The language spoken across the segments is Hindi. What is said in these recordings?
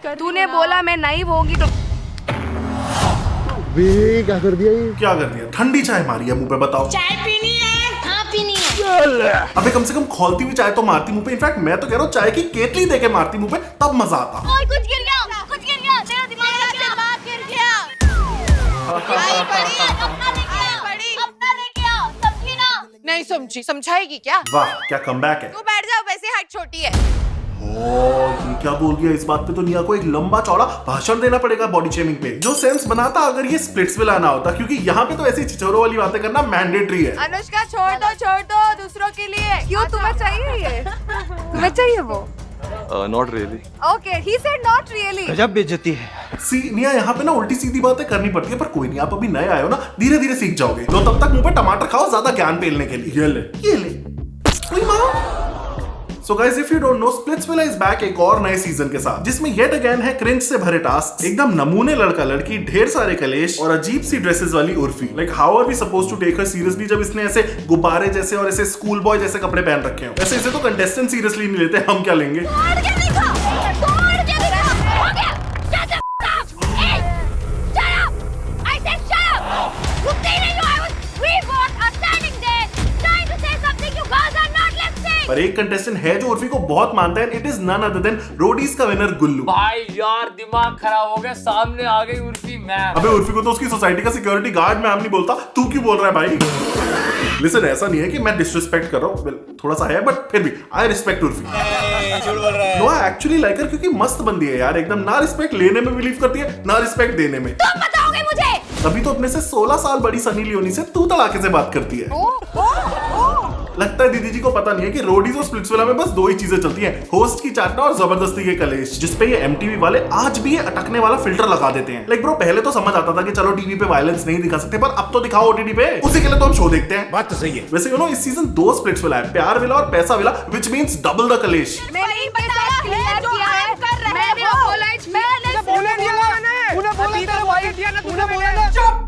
कर। तूने बोला मैं नाइव होगी तो क्या कर दिया ये? क्या कर दिया? ठंडी चाय मारी है मुंह पे, बताओ। चाय पीनी है? हाँ पीनी है। अबे कम से कम खौलती हुई चाय तो मारती मुंह पे। इनफैक्ट मैं तो कह रहा हूँ चाय की केतली देके मारती मुंह पे, तब मजा आता। और कुछ गिर गया, कुछ गिर गया, तेरा दिमाग गिर गया। आई बड़ी, अपना लेके आ, बड़ी, अपना लेके आ, समझी ना? नहीं समझी, समझाएगी क्या? वाह क्या कमबैक है। तू बैठ जा, वैसे हाइट छोटी है। ये क्या बोल दिया? इस बात पे तो निया को एक लंबा चौड़ा भाषण देना पड़ेगा बॉडी शेमिंग पे। जो सेंस बनाता अगर ये स्प्लिट्सविला आना होता, क्योंकि यहाँ पे तो ऐसी चिचोरों वाली बातें करना मैंडेटरी है। अनुष्का छोड़ दो दूसरों के लिए। क्यों तुम्हें चाहिए ये? तुम्हें चाहिए वो? Not really. Okay, he said not really. गजब बेइज्जती है। सी निया यहाँ पे ना उल्टी सीधी बातें करनी पड़ती है, पर कोई नहीं, आप अभी नए आए हो ना, धीरे धीरे सीख जाओगे। लो तब तक मुंह पे टमाटर खाओ ज्यादा ज्ञान पेलने के लिए। ये ले। So guys, if you don't know, Splitsvilla is back एक और नए सीजन के साथ, जिसमें yet again है क्रिंज से भरे टास्क, एकदम नमूने लड़का लड़की, ढेर सारे कलेश और अजीब सी ड्रेसेस वाली Urfi. Like how are we supposed to take her seriously जब इसने ऐसे गुब्बारे जैसे और ऐसे स्कूल बॉय जैसे कपड़े पहन रखे हो? ऐसे इसे तो कंटेस्टेंट सीरियसली नहीं लेते, हम क्या लेंगे? पर एक कंटेस्टेंट है जो उर्फी को बहुत मानता है, it is none other than Roadies का विनर गुल्लू। भाई यार दिमाग खराब हो गया, सामने आ गई उर्फी मैम। अबे उर्फी को तो उसकी सोसाइटी का सिक्योरिटी गार्ड मैम नहीं बोलता, तू क्यों बोल रहा है भाई? लिसन, ऐसा नहीं है कि मैं डिसरिस्पेक्ट कर रहा हूँ, थोड़ा सा है, बट फिर भी I respect Urfi. No I actually like her, क्योंकि मस्त बंदी है यार, एकदम ना रिस्पेक्ट लेने में बिलीव करती है, ना रिस्पेक्ट देने में। तुम बताओगे मुझे? तभी तो अपने से 16 साल बड़ी सनी लियोनी से तू तड़ाके से बात करती है। लगता है दीदी जी को पता नहीं है कि रोडीज और स्प्लिट्सविला में बस दो ही चीजें चलती हैं, होस्ट की चाटना और जबरदस्ती के कलेश, जिसपे ये एमटीवी वाले आज भी ये अटकने वाला फिल्टर लगा देते हैं। लाइक ब्रो, पहले तो समझ आता था कि चलो टीवी पे वायलेंस नहीं दिखा सकते, पर अब तो दिखाओ ओटीटी पे, उसी के लिए तो हम शो देखते हैं। बात तो सही है। वैसे यू नो इस सीजन 2 स्प्लिट्सविला है, प्यार विला और पैसा villa, which means double the कलेश। मैंने इनके साथ क्लियर किया है, मैंने अपोलोजाइज बोले दिया मैंने, उन्हें बोला तेरे भाई दिया ना, तूने बोला ना। चुप,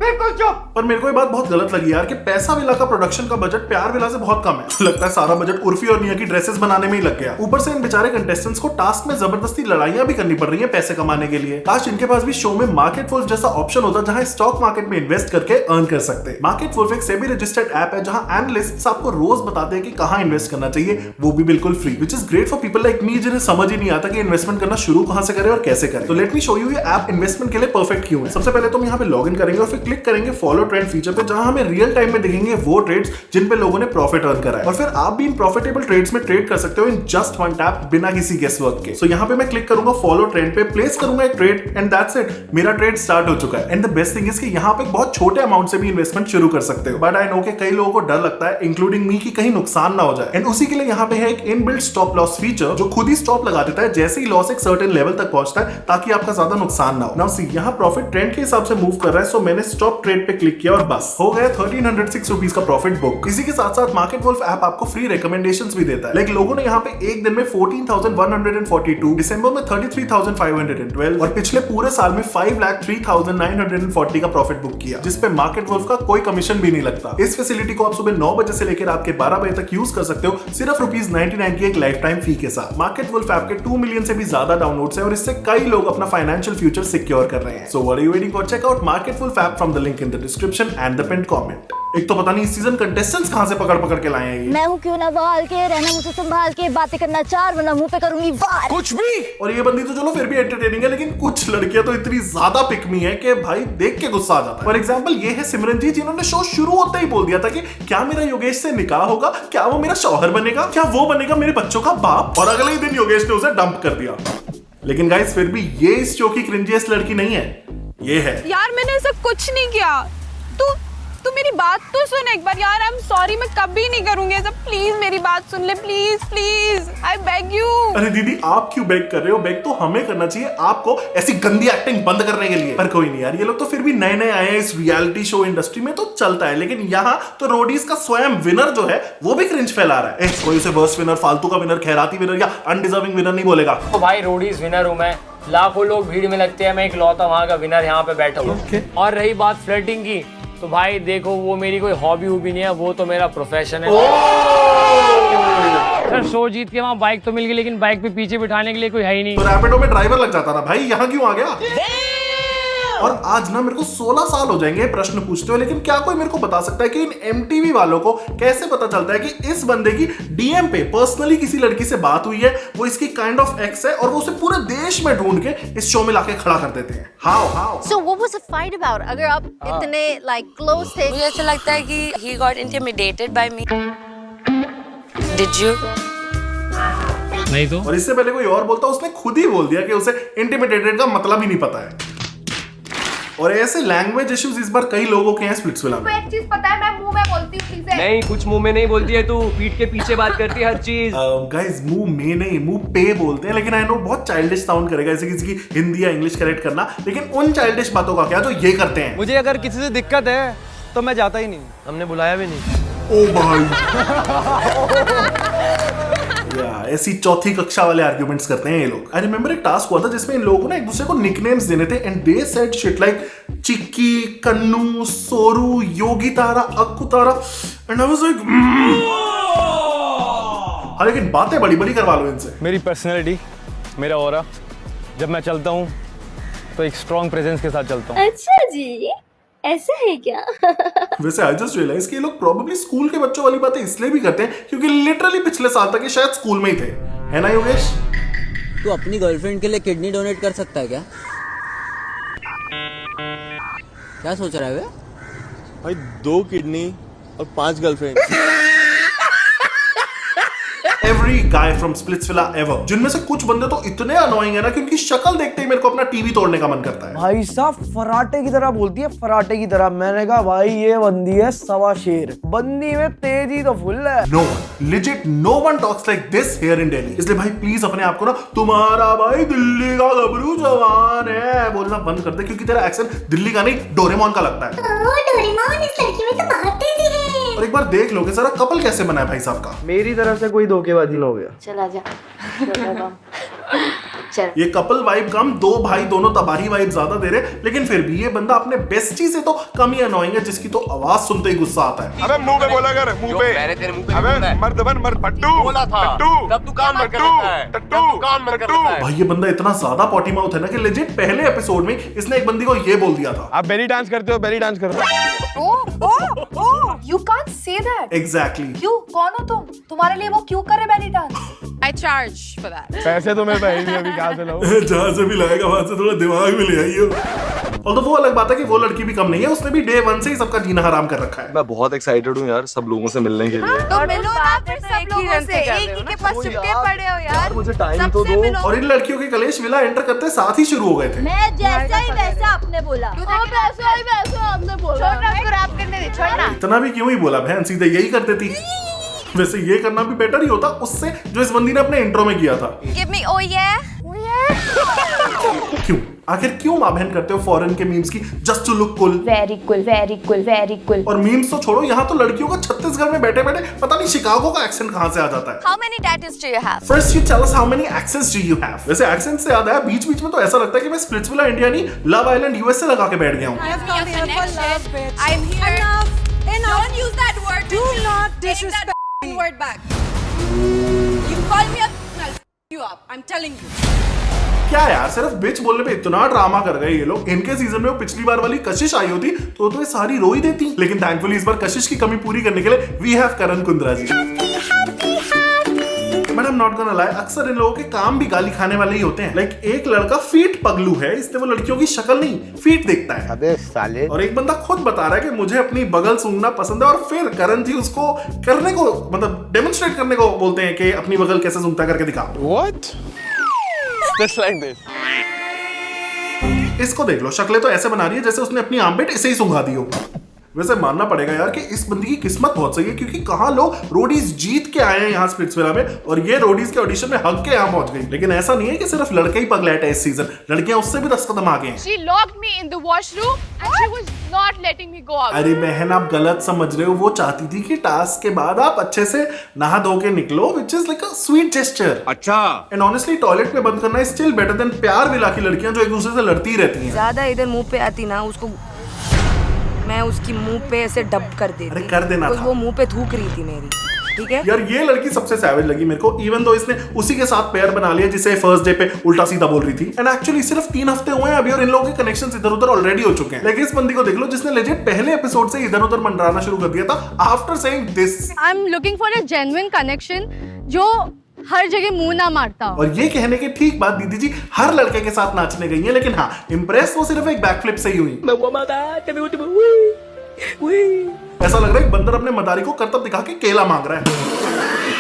बिल्कुल चुप। पर मेरे को ये बात बहुत गलत लगी यार कि पैसा विला का प्रोडक्शन का बजट प्यार विला से बहुत कम है। लगता है सारा बजट उर्फी और निया की ड्रेसेस बनाने में ही लग गया। ऊपर से इन बेचारे कंटेस्टेंट्स को टास्क में जबरदस्ती लड़ाइयां भी करनी पड़ रही हैं पैसे कमाने के लिए। काश इनके पास भी शो में मार्केट वुल्फ जैसा ऑप्शन होता, जहां स्टॉक मार्केट में इन्वेस्ट करके अर्न कर सकते। मार्केट वुल्फ एक सेबी रजिस्टर्ड ऐप है, जहां एनालिस्ट्स आपको रोज बताते हैं कि कहां इन्वेस्ट करना चाहिए, वो भी बिल्कुल free, which is great for people like me जिन्हें समझ ही नहीं आता कि इन्वेस्टमेंट करना शुरू कहां से करें और कैसे करें। तो लेट मी शो यू ये ऐप इन्वेस्टमेंट के लिए परफेक्ट क्यों है। सबसे पहले तो हम यहाँ पे लॉग इन करेंगे और फिर क्लिक करेंगे फॉलो ट्रेंड फीचर पे, जहां हमें रियल टाइम में दिखेंगे वो ट्रेड्स जिन पे लोगों ने प्रॉफिट अर्न करा है, और फिर आप भी इन प्रॉफिटेबल ट्रेड्स में ट्रेड कर सकते हो इन जस्ट वन टैप, बिना किसी गेस वर्क के। सो यहाँ पे मैं क्लिक करूंगा फॉलो ट्रेंड पे, प्लेस करूंगा एक ट्रेड एंड दैट्स इट, मेरा ट्रेड स्टार्ट हो चुका है। And the best thing is कि यहाँ पे बहुत छोटे अमाउंट से भी इन्वेस्टमेंट शुरू कर सकते हो, बट आई नो कि कई लोगों को डर लगता है, इंक्लूडिंग मी, कि कहीं नुकसान ना हो जाए। एंड उसी के लिए यहाँ पे है एक इनबिल्ट स्टॉप लॉस फीचर, जो खुद ही स्टॉप लगा देता है जैसे ही लॉस एक सर्टेन लेवल तक पहुंचता है, ताकि आपका ज्यादा नुकसान ना हो। नाउ सी, यहाँ प्रॉफिट ट्रेंड के हिसाब से मूव कर रहा है, सो मैंने स्टॉप ट्रेड पे क्लिक किया और बस हो गया 1306 रुपीज का प्रॉफिट बुक। इसी के साथ साथ मार्केट वुल्फ ऐप आपको फ्री रिकमेंडेशंस भी देता है। लाइक लोगों ने यहाँ पे एक दिन में 14,142, दिसंबर में 33,512 और पिछले पूरे साल में 5,03,940 का प्रॉफिट बुक किया, जिसपे मार्केट वुल्फ का कोई कमीशन भी नहीं लगता। इस फैसिलिटी को आप सुबह 9 बजे से लेकर रात के 12 बजे तक यूज कर सकते हो, सिर्फ ₹99 की एक लाइफ टाइम फी के साथ। मार्केट वुल्फ ऐप के 2 मिलियन से भी ज्यादा डाउनलोड्स हैं और इससे कई लोग अपना फाइनेंशियल फ्यूचर सिक्योर कर रहे हैं। So what are you waiting for? Check out Market Wolf app from the link in the description and the pin comment. एक तो पता नहीं इस सीजन कंटेस्टेंट्स कहां से पकड़ के लाए हैं ये। मैं हूँ क्यों ना बाल के, रहना मुझसे संभाल के, बातें करना चार, वरना मुंह पे करूंगी वार। कुछ भी। और ये बंदी तो चलो फिर भी एंटरटेनिंग है, लेकिन कुछ लड़कियां तो इतनी ज्यादा पिकमी है कि भाई देख के गुस्सा आ जाता है। फॉर एग्जांपल ये है सिमरनजीत, जिन्होंने शो शुरू होते ही बोल दिया था कि क्या मेरा योगेश से निकाह होगा, क्या वो मेरा शौहर बनेगा, क्या वो बनेगा मेरे बच्चों का बाप, और अगले ही दिन योगेश ने उसे डंप कर दिया। लेकिन गाइस फिर भी ये इस शो की क्रिंजिएस्ट लड़की नहीं है, ये है। यार मैंने ऐसा कुछ नहीं किया, तू मेरी बात तो सुन एक बार यार। आई एम सॉरी, मैं कभी नहीं करूंगी ऐसा, प्लीज मेरी बात सुन ले, please please, I beg you. अरे दीदी आप क्यों बेग कर रहे हो? बेग तो हमें करना चाहिए आपको ऐसी गंदी एक्टिंग बंद करने के लिए। पर कोई नहीं यार, ये लोग तो फिर भी नए नए आए हैं इस रियलिटी शो इंडस्ट्री में, तो चलता है। लेकिन यहाँ तो रोडीज का स्वयं विनर जो है वो भी क्रिंज फैला रहा है। कोई उसे वर्स्ट विनर, फालतू का विनर, खैराती विनर या अनडिजर्विंग विनर नहीं बोलेगा। तो भाई रोडीज विनर हूँ मैं, लाखों लोग भीड़ में लगते हैं, मैं इकलौता वहाँ का विनर यहाँ पे बैठा हूँ। और रही बात फ्लर्टिंग की, तो भाई देखो वो मेरी कोई हॉबी भी नहीं है, वो तो मेरा प्रोफेशन है। सर शो जीत के वहाँ बाइक तो मिल गई, लेकिन बाइक पे पीछे बिठाने के लिए कोई है ही नहीं। तो रैपिडो में ड्राइवर लग जाता ना भाई, यहाँ क्यों आ गया? और आज ना मेरे को 16 साल हो जाएंगे प्रश्न पूछते हुए, लेकिन क्या कोई मेरे को बता सकता है कि इन MTV वालों को कैसे पता चलता है कि इस बंदे की DM पे पर्सनली किसी लड़की से बात हुई है, वो इसकी काइंड ऑफ एक्स है, और वो उसे पूरे देश में ढूंढ के इस शो में लाके खड़ा कर देते हैं? How So what was the fight about? अगर आप इतने like close थे, मुझे ऐसा लगता है कि he got intimidated by me. Did you? नहीं तो और इससे पहले कोई और बोलता, उसने खुद ही बोल दिया कि उसे इंटिमिडेटेड का मतलब ही नहीं पता है। और ऐसे लैंग्वेज इश्यूज इस बार कई लोगों के हैं स्प्लिट्सविला में। एक चीज पता है, मैं मुंह में बोलती हूँ चीजें। नहीं, कुछ मुंह में नहीं बोलती है तू, पीठ के पीछे बात करती है हर चीज। गाइस मुंह में नहीं, मुंह पे बोलते हैं, लेकिन आई नो बहुत चाइल्डिश साउंड करेगा ऐसे किसी की हिंदी या इंग्लिश करेक्ट करना, लेकिन उन चाइल्डिश बातों का क्या जो ये करते हैं। मुझे अगर किसी से दिक्कत है तो मैं जाता ही नहीं, हमने बुलाया भी नहीं। ओ भाई या ऐसी चौथी कक्षा वाले आर्ग्यूमेंट्स करते हैं ये लोग। आई रिमेंबर एक टास्क हुआ था जिसमें इन लोगों को ना एक दूसरे को निकनेम्स देने थे, and they said shit like Chikki, Kannu, Soru, Yogi Tara, Akku Tara, and I was like हाँ, लेकिन बातें बड़ी बड़ी करवा लो इनसे। मेरी पर्सनैलिटी, मेरा ऑरा, जब मैं चलता हूँ तो एक स्ट्रॉन्ग प्रेजेंस के साथ चलता हूँ। अच्छा जी, ऐसा है क्या? वैसे आई जस्ट रियलाइज कि ये लोग प्रोबेबली स्कूल के बच्चों वाली बातें इसलिए भी करते हैं क्योंकि लिटरली पिछले साल तक ये शायद स्कूल में ही थे, है ना योगेश? तू अपनी गर्लफ्रेंड के लिए किडनी डोनेट कर सकता है क्या? क्या सोच रहा है वे? भाई 2 किडनी और 5 girlfriend. Every guy from Splitsvilla ever, जिनमें से कुछ बंदे तो इतने अनोइंग है ना कि उनकी शक्ल देखते ही मेरे को अपना टीवी तोड़ने का मन करता है। भाई साहब फराटे की तरह बोलती है, फराटे की तरह। मैंने कहा भाई ये बंदी है सवा शेर, बंदी में तेजी तो फुल है। No one, legit no one talks like this here in Delhi। इसलिए भाई प्लीज अपने आप को ना तुम्हारा भाई दिल्ली का गबरू जवान है बोलना बंद कर दे, क्योंकि तेरा एक्सेंट दिल्ली का नहीं डोरेमोन का लगता है। डोरेमोन इस लड़की में तो बहुत तेजी है। और एक बार देख लोगे जरा कपल कैसे बना है भाई साहब का। मेरी तरफ से कोई धोखेबाजी ना हो गया। चला जा। चल। ये कपल वाइब कम, 2 भाई दोनों तबाही वाइब ज्यादा दे रहे, लेकिन फिर भी ये बंदा अपने बेस्टी से तो कम ही अनोइंग है, जिसकी तो आवाज सुनते ही गुस्सा आता है। अबे मुंह पे बोला कर, मुंह पे। मैंने तेरे मुंह पे अबे मर्द बन मर्द फट्टू बोला था। तब तू कान भर के रखता है। टट्टू कान भर के रखता है। भाई ये बंदा इतना ज्यादा पॉटी माउथ है ना कि लेजिट पहले एपिसोड में इसने एक बंदी को ये बोल दिया था, आप बेली डांस करते हो, बेली डांस करो। Oh, you can't say that. Exactly. क्यों? कौन हो तुम? तुम्हारे लिए वो क्यों करे belly dance? I charge for that. पैसे तो मेरे भाई अभी कहां से लाऊं? जहां से भी लाएगा वहां से थोड़ा दिमाग में ले आइयो। और तो वो अलग बात है कि वो लड़की भी कम नहीं है, उसने भी डे 1 से ही सबका जीना हराम कर रखा है। मैं बहुत एक्साइटेड हूं यार सब लोगों से मिलने के लिए। तो मिलो ना फिर सब लोगों से, एक ही के पास चिपके पड़े हो यार। मुझे टाइम तो दो। और इन लड़कियों के कलेश विला एंटर करते साथ ही शुरू हो गए थे। मैं जैसा ही वैसा आपने बोला। वैसा ही वैसा आपने बोला। छोड़ना उसको रैप करने दे, छोड़ना। इतना भी क्यों ही बोला बहन, सीधे यही कर देती। वैसे ये करना भी बेटर ही होता उससे जो इस बंदी ने अपने इंट्रो में किया था। Give me oh yeah. क्यों आखिर क्यों माँ बहन करते हो फॉरेन के मीम्स की just to look cool? Very cool, very cool, very cool. और मीम्स तो छोड़ो, यहाँ तो लड़कियों का छत्तीसगढ़ में बैठे बैठे पता नहीं शिकागो का एक्सेंट कहाँ से आ जाता है। How many tattoos do you have? First you tell us how many accents do you have? वैसे एक्सेंट से याद आया, बीच बीच में तो ऐसा लगता है कि मैं स्प्लिट्सविला इंडिया नहीं लव आइलैंड यूएसए लगा के बैठ गया हूँ। I'm here. Enough. Don't use that word. Do not disrespect me. Word back. You call me a. I'll f you up. I'm telling you. क्या यार सिर्फ बिच बोलने पे इतना ड्रामा कर गए ये लोग। इनके सीजन में वो पिछली बार वाली कशिश आई होती तो ये सारी रो ही देती, लेकिन थैंकफुली इस बार कशिश की कमी पूरी करने के लिए we have Karan Kundra ji. But I am not gonna lie, अक्सर इन लोगों के काम भी गाली खाने वाले ही होते हैं। लाइक एक लड़का फीट पगलू है, इसलिए वो लड़कियों की शक्ल नहीं फीट देखता है। अबे साले। और एक बंदा खुद बता रहा है कि मुझे अपनी बगल सूंघना पसंद है, और फिर करण जी उसको करने को मतलब डेमोन्स्ट्रेट करने को बोलते हैं कि अपनी बगल कैसे सूंघता करके दिखाओ। What? Just like this. इसको देख लो, शक्लें तो ऐसे बना रही है जैसे उसने अपनी आर्मपिट ऐसे ही सूंघा दी हो। वैसे मानना पड़ेगा यार कि इस बंदी की किस्मत बहुत सही है, क्योंकि कहाँ लोग रोडीज जीत के आए हैं यहाँ स्प्लिट्सविला में, और ये रोडीज के ऑडिशन में हक के यहाँ पहुंच गई। लेकिन ऐसा नहीं है कि सिर्फ लड़के ही पगलैट है इस सीजन, लड़कियां उससे भी 10 कदम आगे हैं। She locked me in the washroom and she was not letting me go out. अरे बहन आप गलत समझ रहे हो, वो चाहती थी कि टास्क के बाद आप अच्छे से नहा धो के निकलो, which is like a sweet gesture. अच्छा। And honestly टॉयलेट में बंद करना is still better than प्यार विला की लड़कियां जो एक दूसरे से लड़ती रहती हैं। ज्यादा इधर मुंह पे आती ना, उसको मैं उसकी मुंह पे ऐसे डब कर देती। अरे कर देना तो था। वो मुंह पे थूक रही थी मेरी, ठीक है? यार ये लड़की सबसे सैवेज लगी मेरे को, इवन दो इसने उसी के साथ पेयर बना लिया जिसे फर्स्ट डे पे उल्टा सीधा बोल रही थी। एंड एक्चुअली सिर्फ 3 हफ्ते हुए हैं अभी और इन लोगों के कनेक्शंस इधर उधर ऑलरेडी हो चुके हैं। लेकिन इस बंदी को देख लो जिसने लेजिट पहले एपिसोड से इधर उधर मंडराना शुरू कर दिया था after saying this. I am looking for a genuine connection जो हर जगह मुंह ना मारता हो। और ये कहने के ठीक बात दीदी जी हर लड़के के साथ नाचने गई है, लेकिन हाँ इंप्रेस वो सिर्फ एक बैकफ्लिप से ही हुई। ऐसा लग रहा है बंदर अपने मदारी को करतब दिखा के केला मांग रहा है।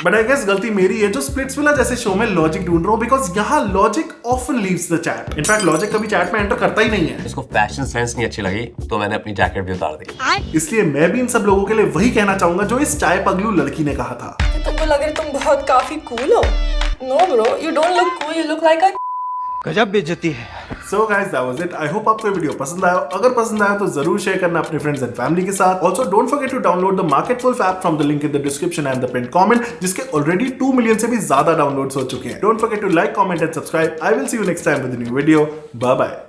बट आई गेस गलती मेरी है जो स्प्लिट्सविला जैसे शो में लॉजिक ढूंढ रहा हूँ, बिकॉज यहाँ logic often leaves the chat. In fact logic कभी चैट में एंटर करता ही नहीं है। इसको फैशन सेंस नहीं अच्छी लगी तो मैंने अपनी जैकेट भी उतार दी। इसलिए मैं भी इन सब लोगों के लिए वही कहना चाहूंगा जो इस चाय पगलू लड़की ने कहा था। तुमको लग रहा है तुम बहुत काफी कूल हो। No bro, you don't look cool, you look like a गजब बेइज्जती है। So guys, that was it. I hope आपको ये वीडियो पसंद आया। अगर पसंद आया तो जरूर शेयर करना अपने फ्रेंड्स एंड फैमिली के साथ। Also don't forget to download the Market Wolf app from the link in the description and the pinned comment, जिसके ऑलरेडी 2 मिलियन से भी ज्यादा डाउनलोड्स हो चुके हैं। Don't forget to like, comment and subscribe. I will see you next time with a new video. Bye bye.